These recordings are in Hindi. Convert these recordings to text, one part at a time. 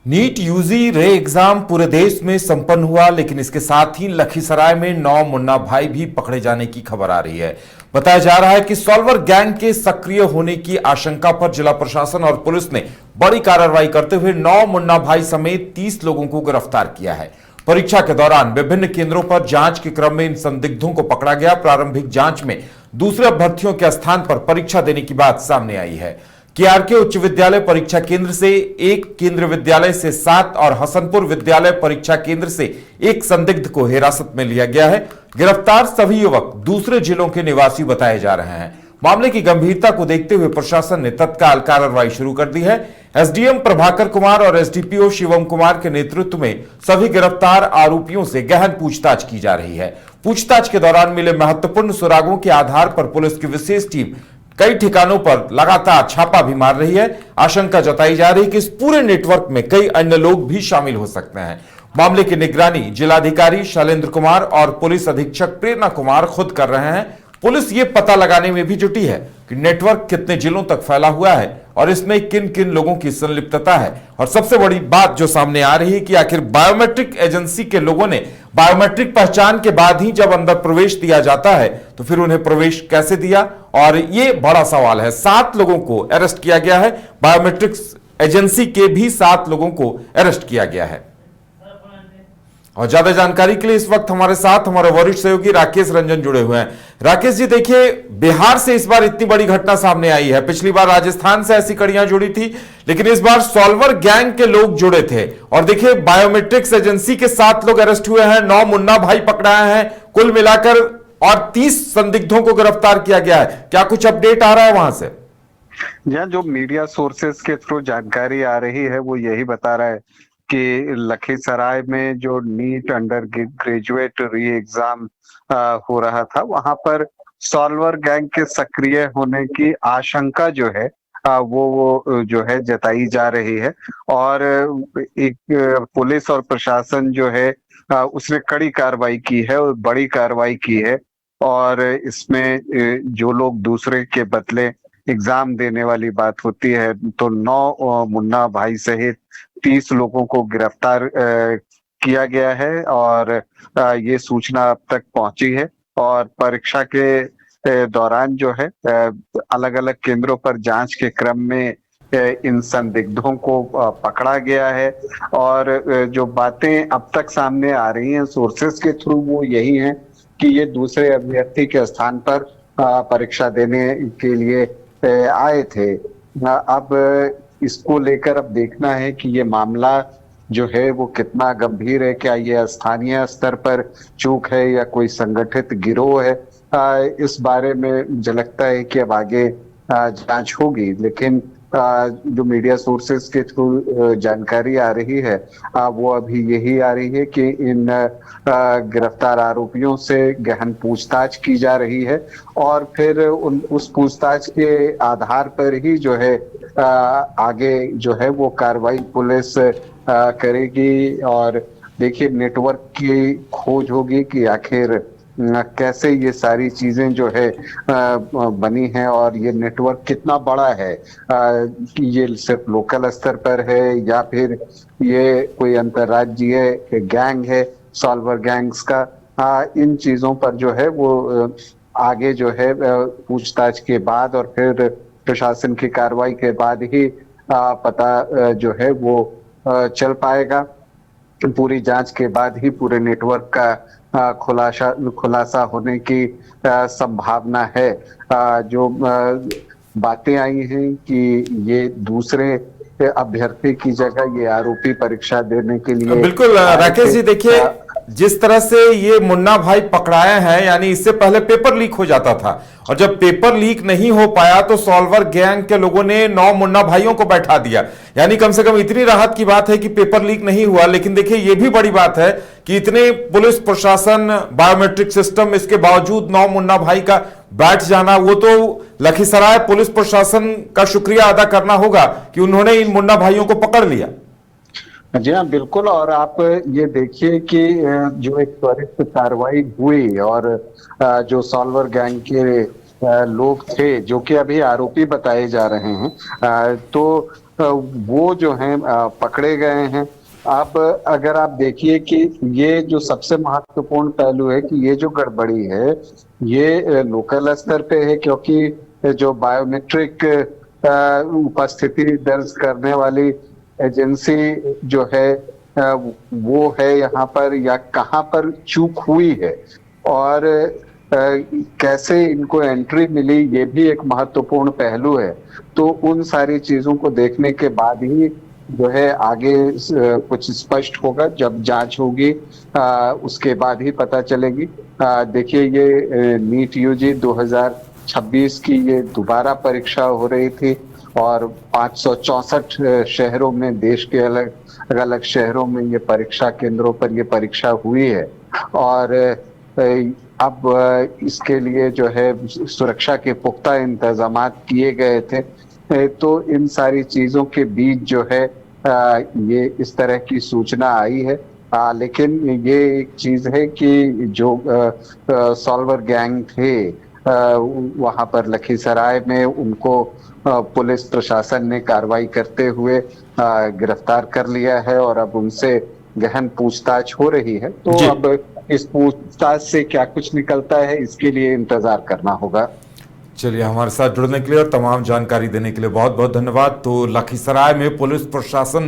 नीट यूजी रे एग्जाम पूरे देश में संपन्न हुआ, लेकिन इसके साथ ही लखीसराय में 9 मुन्ना भाई भी पकड़े जाने की खबर आ रही है। बताया जा रहा है कि सॉल्वर गैंग के सक्रिय होने की आशंका पर जिला प्रशासन और पुलिस ने बड़ी कार्रवाई करते हुए 9 मुन्ना भाई समेत 30 लोगों को गिरफ्तार किया है। परीक्षा के दौरान विभिन्न केंद्रों पर जांच के क्रम में इन संदिग्धों को पकड़ा गया। प्रारंभिक जांच में दूसरे अभ्यर्थियों के स्थान पर परीक्षा देने की बात सामने आई है। केआरके उच्च विद्यालय परीक्षा केंद्र से एक, केंद्रीय विद्यालय से 7 और हसनपुर विद्यालय परीक्षा केंद्र से एक संदिग्ध को हिरासत में लिया गया है। गिरफ्तार सभी युवक दूसरे जिलों के निवासी बताए जा रहे हैं। मामले की गंभीरता को देखते हुए प्रशासन ने तत्काल कार्रवाई शुरू कर दी है। एसडीएम प्रभाकर कुमार और एसडीपीओ शिवम कुमार के नेतृत्व में सभी गिरफ्तार आरोपियों से गहन पूछताछ की जा रही है। पूछताछ के दौरान मिले महत्वपूर्ण सुरागों के आधार पर पुलिस की विशेष टीम कई ठिकानों पर लगातार छापा भी मार रही है। आशंका जताई जा रही है कि इस पूरे नेटवर्क में कई अन्य लोग भी शामिल हो सकते हैं। मामले की निगरानी जिलाधिकारी शैलेंद्र कुमार और पुलिस अधीक्षक प्रेरणा कुमार खुद कर रहे हैं। पुलिस ये पता लगाने में भी जुटी है कि नेटवर्क कितने जिलों तक फैला हुआ है और इसमें किन किन लोगों की संलिप्तता है। और सबसे बड़ी बात जो सामने आ रही है कि आखिर बायोमेट्रिक एजेंसी के लोगों ने बायोमेट्रिक पहचान के बाद ही जब अंदर प्रवेश दिया जाता है तो फिर उन्हें प्रवेश कैसे दिया, और ये बड़ा सवाल है। 7 लोगों को अरेस्ट किया गया है। बायोमेट्रिक्स एजेंसी के भी 7 लोगों को अरेस्ट किया गया है। और ज्यादा जानकारी के लिए इस वक्त हमारे साथ हमारे वरिष्ठ सहयोगी राकेश रंजन जुड़े हुए हैं। राकेश जी, देखिए, बिहार से इस बार इतनी बड़ी घटना सामने आई है। पिछली बार राजस्थान से ऐसी कड़ियां जुड़ी थी, लेकिन इस बार सॉल्वर गैंग के लोग जुड़े थे। और देखिए, बायोमेट्रिक्स एजेंसी के 7 लोग अरेस्ट हुए हैं, 9 मुन्ना भाई पकड़ाए हैं, कुल मिलाकर और 30 संदिग्धों को गिरफ्तार किया गया है। क्या कुछ अपडेट आ रहा है वहां से? यहाँ जो मीडिया सोर्सेस के थ्रू जानकारी आ रही है वो यही बता रहा है कि लखीसराय में जो NEET undergraduate re exam हो रहा था, वहां पर सॉल्वर गैंग के सक्रिय होने की आशंका जो है वो जो है जताई जा रही है। और एक पुलिस और प्रशासन जो है उसने कड़ी कार्रवाई की है और बड़ी कार्रवाई की है। और इसमें जो लोग दूसरे के बदले एग्जाम देने वाली बात होती है तो 9 मुन्ना भाई सहित 30 लोगों को गिरफ्तार किया गया है। और ये सूचना अब तक पहुंची है और परीक्षा के दौरान जो है अलग अलग केंद्रों पर जांच के क्रम में इन संदिग्धों को पकड़ा गया है। और जो बातें अब तक सामने आ रही हैं सोर्सेस के थ्रू वो यही हैं कि ये दूसरे अभ्यर्थी के स्थान पर परीक्षा देने के लिए आए थे। अब इसको लेकर अब देखना है कि ये मामला जो है वो कितना गंभीर है। क्या ये स्थानीय स्तर पर चूक है या कोई संगठित गिरोह है, इस बारे में मुझे लगता है कि अब आगे जांच होगी। लेकिन जो मीडिया सोर्सेस के थ्रू जानकारी आ रही है वो अभी यही आ रही है कि इन गिरफ्तार आरोपियों से गहन पूछताछ की जा रही है और फिर उस पूछताछ के आधार पर ही जो है आगे जो है वो कार्रवाई पुलिस करेगी। और देखिए, नेटवर्क की खोज होगी कि आखिर कैसे ये सारी चीजें जो है बनी हैं और ये नेटवर्क कितना बड़ा है, कि ये सिर्फ लोकल स्तर पर है या फिर ये कोई अंतर्राज्यीय गैंग है सॉल्वर गैंग्स का। इन चीजों पर जो है वो आगे जो है पूछताछ के बाद और फिर प्रशासन की कार्रवाई के बाद ही पता जो है वो चल पाएगा। पूरी जांच के बाद ही पूरे नेटवर्क का खुलासा होने की संभावना है। जो बातें आई हैं कि ये दूसरे अभ्यर्थी की जगह ये आरोपी परीक्षा देने के लिए बिल्कुल राकेश जी, देखिए, जिस तरह से ये मुन्ना भाई पकड़ाए हैं, यानी इससे पहले पेपर लीक हो जाता था और जब पेपर लीक नहीं हो पाया तो सॉल्वर गैंग के लोगों ने 9 मुन्ना भाइयों को बैठा दिया। यानी कम से कम इतनी राहत की बात है कि पेपर लीक नहीं हुआ। लेकिन देखिए, ये भी बड़ी बात है कि इतने पुलिस प्रशासन, बायोमेट्रिक सिस्टम, इसके बावजूद 9 मुन्ना भाई का बैठ जाना, वो तो लखीसराय पुलिस प्रशासन का शुक्रिया अदा करना होगा कि उन्होंने इन मुन्ना भाइयों को पकड़ लिया। जी हाँ, बिल्कुल। और आप ये देखिए कि जो एक त्वरित कार्रवाई हुई और जो सॉल्वर गैंग के लोग थे जो कि अभी आरोपी बताए जा रहे हैं, तो वो जो हैं पकड़े गए हैं। अब अगर आप देखिए कि ये जो सबसे महत्वपूर्ण पहलू है कि ये जो गड़बड़ी है ये लोकल स्तर पे है, क्योंकि जो बायोमेट्रिक उपस्थिति दर्ज करने वाली एजेंसी जो है वो है यहाँ पर, या कहाँ पर चूक हुई है और कैसे इनको एंट्री मिली, ये भी एक महत्वपूर्ण पहलू है। तो उन सारी चीजों को देखने के बाद ही जो है आगे कुछ स्पष्ट होगा। जब जांच होगी उसके बाद ही पता चलेगी। देखिए ये नीट यूजी 2026 की ये दोबारा परीक्षा हो रही थी और 564 शहरों में, देश के अलग अलग शहरों में ये परीक्षा केंद्रों पर ये परीक्षा हुई है। और अब इसके लिए जो है सुरक्षा के पुख्ता इंतजाम किए गए थे। तो इन सारी चीजों के बीच जो है ये इस तरह की सूचना आई है। लेकिन ये एक चीज है कि जो सॉल्वर गैंग थे वहां पर लखीसराय में, उनको पुलिस प्रशासन ने कार्रवाई करते हुए गिरफ्तार कर लिया है और अब उनसे गहन पूछताछ हो रही है। तो अब इस पूछताछ से क्या कुछ निकलता है, इसके लिए इंतजार करना होगा। चलिए, हमारे साथ जुड़ने के लिए और तमाम जानकारी देने के लिए बहुत बहुत धन्यवाद। तो लखीसराय में पुलिस प्रशासन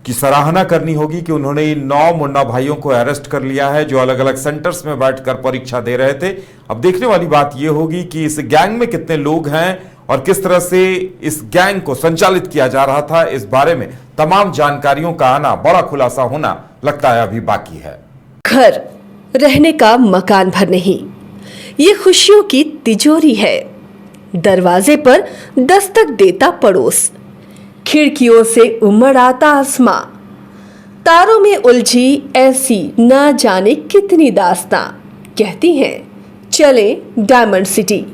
की सराहना करनी होगी कि उन्होंने इन 9 मुन्ना भाइयों को अरेस्ट कर लिया है जो अलग अलग सेंटर्स में बैठकर परीक्षा दे रहे थे। अब देखने वाली बात यह होगी कि इस गैंग में कितने लोग हैं और किस तरह से इस गैंग को संचालित किया जा रहा था। इस बारे में तमाम जानकारियों का आना, बड़ा खुलासा होना लगता है अभी बाकी है। घर रहने का मकान भर नहीं, ये खुशियों की तिजोरी है। दरवाजे पर दस्तक देता पड़ोस, खिड़कियों से उमड़ आता आसमां, तारों में उलझी ऐसी न जाने कितनी दास्तां। कहती हैं चले डायमंड सिटी,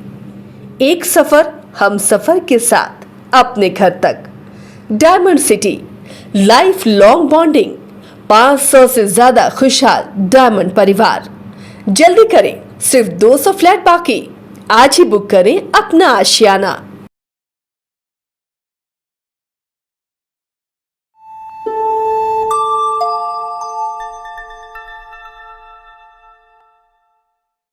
एक सफर हम सफर के साथ अपने घर तक। Diamond city, life long bonding, 500 से ज्यादा खुशहाल डायमंड परिवार। जल्दी करें, सिर्फ 200 फ्लैट बाकी। आज ही बुक करें अपना आशियाना।